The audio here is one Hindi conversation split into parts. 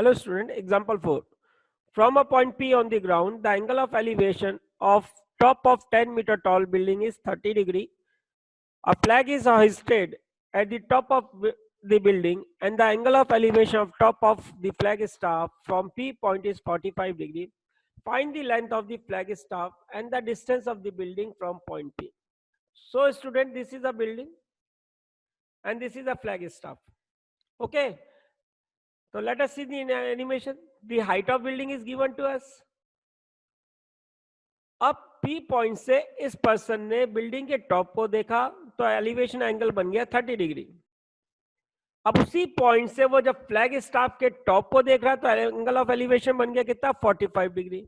Hello student, example 4. From a point P on the ground, the angle of elevation of top of 10-meter tall building is 30 degree. A flag is hoisted at the top of the building and the angle of elevation of top of the flag staff from P point is 45 degree. Find the length of the flag staff and the distance of the building from point P. So student, this is a building and this is a flag staff. Okay. So let us see the animation. The height of building is given to us. अब P पॉइंट से इस पर्सन ने बिल्डिंग के टॉप को देखा तो एलिवेशन एंगल बन गया 30 डिग्री। अब उसी पॉइंट से वो जब फ्लैग स्टाफ के टॉप को देख रहा तो एंगल ऑफ एलिवेशन बन गया कितना 45 डिग्री।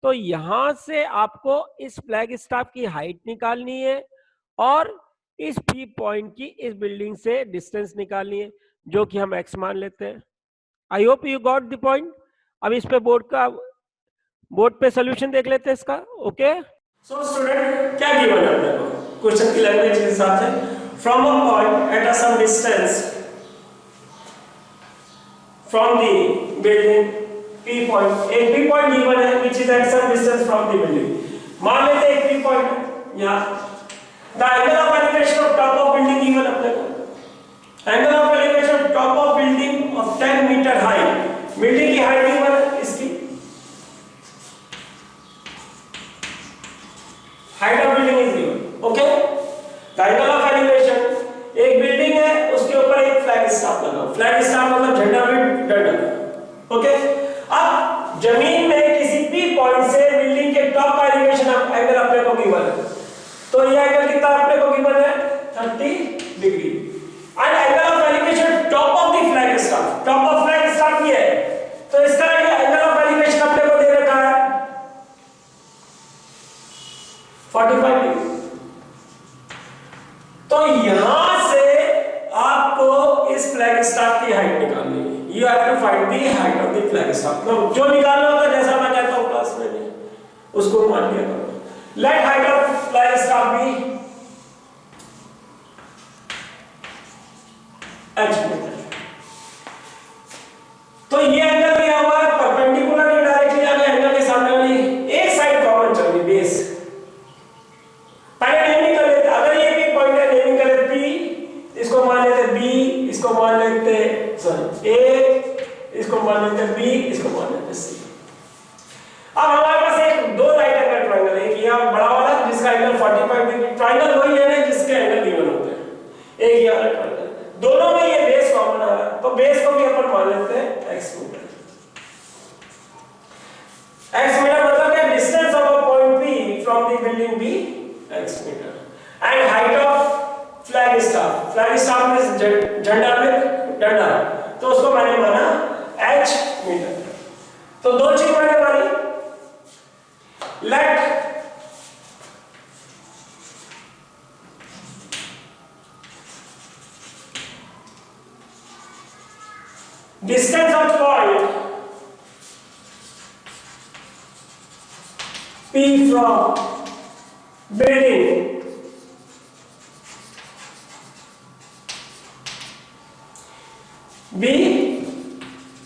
तो यहां से आपको इस फ्लैग स्टाफ की हाइट निकालनी है और इस P पॉइंट की इस बिल्डिंग से डिस्टेंस निकालनी है जो कि हम x मान लेते हैं। I hope you got the point. अब इस पे बोर्ड पे सोल्यूशन देख लेते हैं इसका। ओके सो स्टूडेंट क्या गिवन है अपने को क्वेश्चन की लैंग्वेज के हिसाब से, from a point at a some distance from the building P point, एक P पॉइंट गिवन है which is at some distance from the building. मान लेते हैं एक P पॉइंट है यहां, the angle of elevation of top of building given अपने को, angle of elevation of top of building of 10 metre height, building की हाइट गिवन है इसकी, height of building is given. Okay, the angle of elevation, एक बिल्डिंग है उसके ऊपर एक फ्लैग स्टाफ लगा, फ्लैग स्टाफ मतलब झंडा में डंडा। ओके, अब जमीन में किसी P पॉइंट से बिल्डिंग के टॉप का एलिवेशन एंगल अपने को गिवन है, तो ये एंगल कितना अपने को गिवन है 30 degree. And angle of elevation top of the flag staff, top of flag staff ये है, तो इसका एंगल ऑफ एलिवेशन अपने को दे रखा है 45 डिग्री। तो यहां से आपको इस फ्लैग स्टाफ की हाइट निकालनी है। You have to find the height of the flag staff. तो जो निकालना होता है जैसा मैं कहता हूं क्लास में भी उसको मान लिया करो। Let height of flag staff be h metre. तो ये एंगल दिया हुआ है परपेंडिकुलर ही डायरेक्टली आगे एंगल के सामने वाली एक साइड कॉमन चाहिए बेस। पहले नेमिंग कर लेते, अगर ये P पॉइंट है नेमिंग कर लेते P, इसको मान लेते B, इसको मान लेते सॉरी A, इसको मान लेते B, इसको मान लेते C। अब हमारे पास एक दो राइट एंगल ट्रायंगल है, एक ये बड़ा वाला जिसका एंगल 45 डिग्री, ट्रायंगल वही है जिसके एंगल गिवन होते हैं, एक ये वाला ट्रायंगल, दोनों में ये बेस कॉमन आ रहा है, तो बेस को भी अपन मान लेते हैं x मीटर। x मीटर मतलब क्या, distance of a point P from the building B x metre, and height of flag staff, flag staff में झंडा में डंडा, तो उसको मैंने माना h मीटर। तो दो चीज मैंने मानी, let distance of point P from building B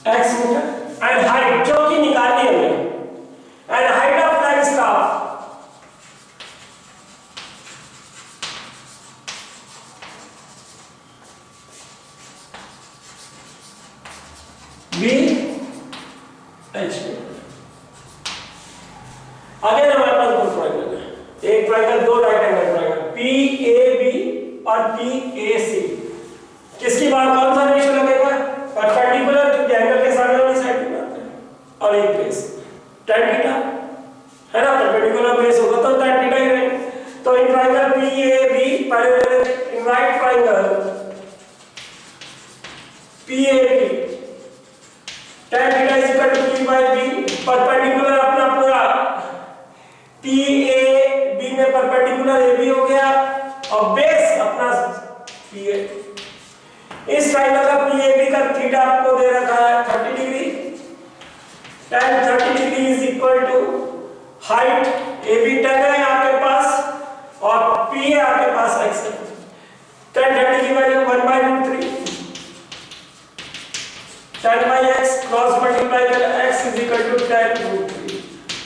x metre, and height जो कि निकालनी है हमें, and height of flag staff B h metre. Again हमारे पास दो ट्रायंगल है, एक ट्रायंगल दो राइट एंगल ट्रायंगल PAB और PAC। किसकी बात, कौन सा रेशियो लगेगा, परपेंडिकुलर जो एंगल के सामने वाली साइड की बात है, और एक बेस tan थीटा है ना, परपेंडिकुलर बेस होगा तो tan थीटा ही रहेगा। तो इन ट्रायंगल PAB, पहले इन right triangle PAB tan theta is equal to P by B, perpendicular अपना पूरा PAB में परपेंडिकुलर AB हो गया और बेस अपना PA। इस ट्रायंगल का PAB का थीटा आपको दे रखा है 30 degree, tan 30 degree is equal to height AB 10 है आपके पास और PA आपके पास x है। tan 30 की value 1/√3 10 by x cross multiply कर x is equal to 10√3.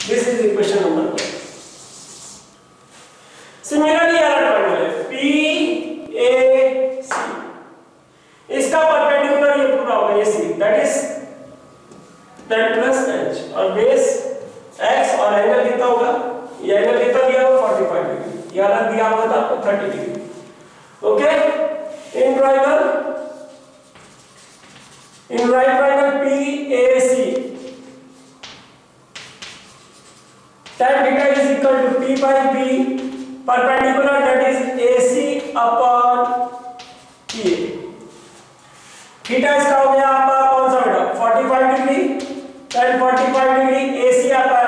This is equation number 1. Similarly other triangle है PAC. इसका परपेंडिकुलर ये पूरा होगा ये C, that is 10 plus h और बेस x और एंगल कितना होगा? ये एंगल कितना दिया हुआ 45 डिग्री, ये अलग दिया हुआ था आपको 30 degree. Okay, in right triangle PAC, tan theta is equal to P by B, perpendicular, that is AC upon PA. Theta इसका हो गया आपका कौन सा बेटा 45 डिग्री, tan 45 डिग्री AC आपका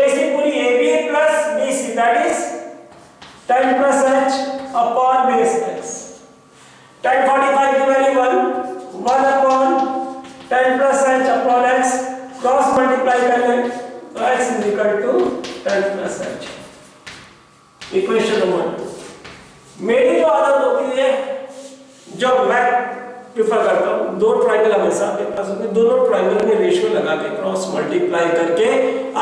AC पूरी AB plus BC, that is tan plus h upon base x. tan 45 की value 1 upon tan plus h upon x, cross multiply कर लें तो x is equal to tan plus h. Equation number 2. मेरी जो आदत होती है, जो मैं प्रेफर करता हूँ, दो ट्रायंगल हमेशा आपके पास होते हैं, दोनों ट्रायंगल में रेशियो लगा के क्रॉस मल्टीप्लाई करके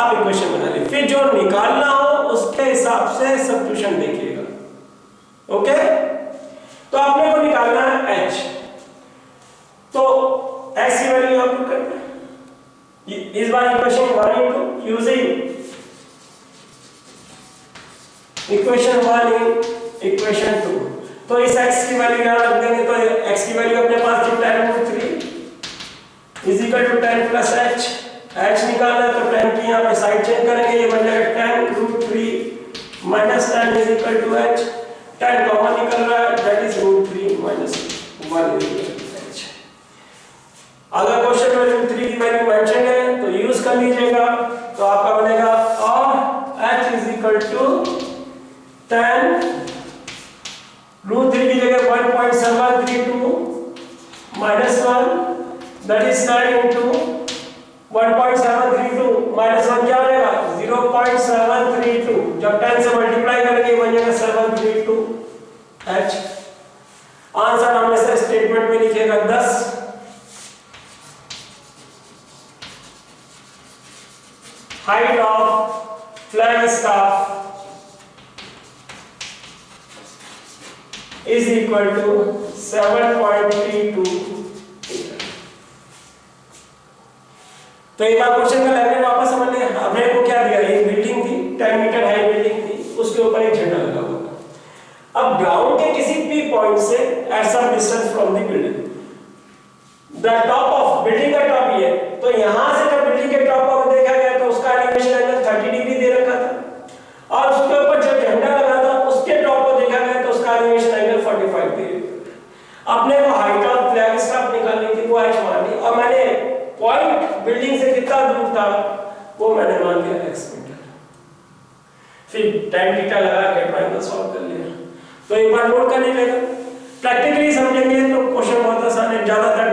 आप इक्वेशन बना लीजिए, फिर जो निकालना हो उसके हिसाब से सब्स्टिट्यूशन देखिएगा. ओके, तो आपने को निकालना है h, तो x की वैल्यू आप पुट करना है. इस बार equation 1 into using equation 1 in equation 2, तो इस x की वैल्यू यहां रख देंगे, तो x की वैल्यू अपने पास थी 10√3 is equal to 10 plus h. h निकालना है तो 10 की यहां पे साइड चेंज करेंगे, ये बन जाएगा 10√3 minus 10 is equal to h. 10 common निकल रहा है, that is √3 minus 1 is equal to h. अगर क्वेश्चन में √3 की वैल्यू मेंशन है तो यूज कर लीजिएगा, तो आपका बनेगा और h इज इक्वल टू 10 √3 की जगह 1.732 minus 1, that is 9 into 1.732 minus 1 क्या बनेगा 0.732. जब 10 से मल्टीप्लाई करेंगे बन जाएगा 732 h. आंसर हमेशा स्टेटमेंट में लिखिएगा 10. Height of flag staff is equal to 7.32. तो एक बार क्वेश्चन का लेवल वापस समझ लें. हमने को क्या दिया, ये बिल्डिंग थी 10 मीटर हाई बिल्डिंग थी, उसके ऊपर एक झंडा लगा हुआ था. अब ग्राउंड के किसी भी पॉइंट से at some distance from the building, the top of building का टॉप ये, तो यहां से जब बिल्डिंग के टॉप को देखा गया तो उसका एलिवेशन एंगल 30 डिग्री दे रखा था, और उसके ऊपर जब झंडा लगा था उसके टॉप को देखा गया तो उसका एलिवेशन एंगल 45 डिग्री. अपने को हाइट ऑफ फ्लैग स्टाफ निकालनी थी, वो h मान ली, और मैंने पॉइंट बिल्डिंग से कितना दूर था वो मैंने मान लिया x मीटर. फिर tan थीटा लगा के ट्रायंगल सॉल्व कर लिया. तो एक बार नोट कर लीजिएगा, प्रैक्टिकली समझेंगे तो क्वेश्चन बहुत आसान है, ज्यादातर